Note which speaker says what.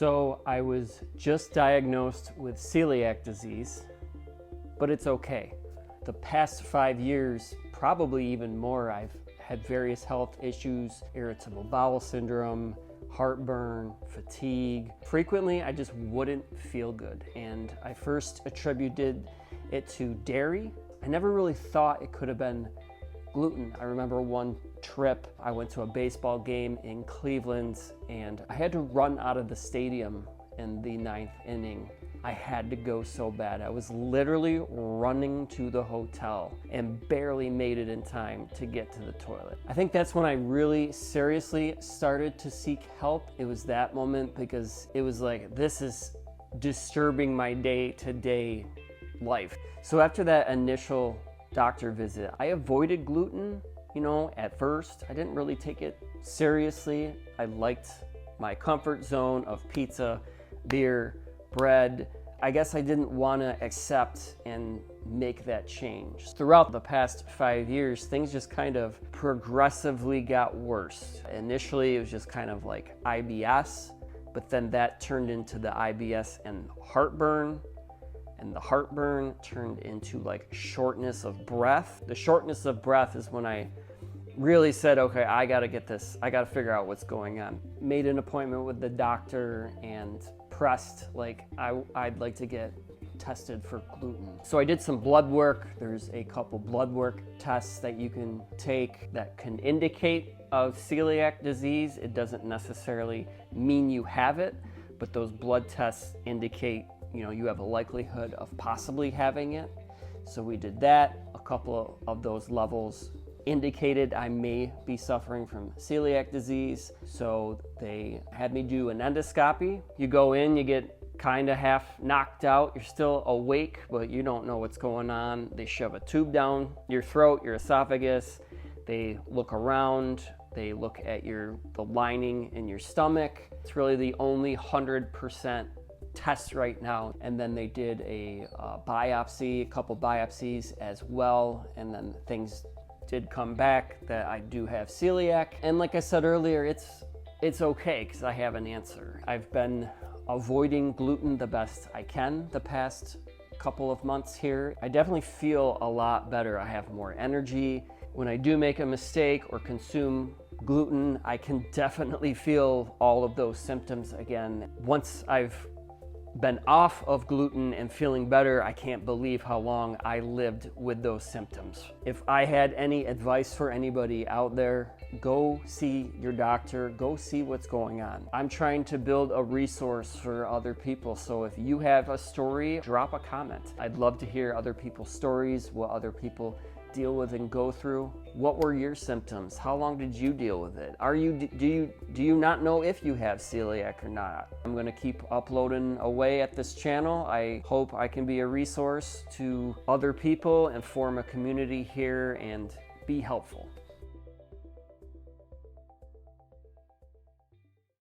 Speaker 1: So I was just diagnosed with celiac disease, but it's okay. The past 5 years, probably even more, I've had various health issues, irritable bowel syndrome, heartburn, fatigue. Frequently, I just wouldn't feel good. And I first attributed it to dairy. I never really thought it could have been gluten. I remember one trip, I went to a baseball game in Cleveland and I had to run out of the stadium in the 9th inning. I had to go so bad. I was literally running to the hotel and barely made it in time to get to the toilet. I think that's when I really seriously started to seek help. It was that moment because it was like, this is disturbing my day-to-day life. So after that initial doctor visit, I avoided gluten, at first. I didn't really take it seriously. I liked my comfort zone of pizza, beer, bread. I guess I didn't want to accept and make that change. Throughout the past 5 years, things just kind of progressively got worse. Initially, it was just kind of like IBS, but then that turned into the IBS and heartburn. And the heartburn turned into like shortness of breath. The shortness of breath is when I really said, okay, I gotta get this. I gotta figure out what's going on. Made an appointment with the doctor and pressed like I'd like to get tested for gluten. So I did some blood work. There's a couple blood work tests that you can take that can indicate of celiac disease. It doesn't necessarily mean you have it, but those blood tests indicate you have a likelihood of possibly having it. So we did that. A couple of those levels indicated I may be suffering from celiac disease. So they had me do an endoscopy. You go in, you get kind of half knocked out. You're still awake, but you don't know what's going on. They shove a tube down your throat, your esophagus. They look around. They look at the lining in your stomach. It's really the only 100% test right now. And then they did a biopsy, a couple biopsies as well. And then things did come back that I do have celiac. And like I said earlier, it's okay because I have an answer. I've been avoiding gluten the best I can the past couple of months here. I definitely feel a lot better. I have more energy. When I do make a mistake or consume gluten, I can definitely feel all of those symptoms again. Once I've been off of gluten and feeling better, I can't believe how long I lived with those symptoms. If I had any advice for anybody out there, go see your doctor, go see what's going on. I'm trying to build a resource for other people, so if you have a story, drop a comment. I'd love to hear other people's stories, what other people deal with and go through. What were your symptoms? How long did you deal with it? Do you not know if you have celiac or not? I'm going to keep uploading away at this channel. I hope I can be a resource to other people and form a community here and be helpful.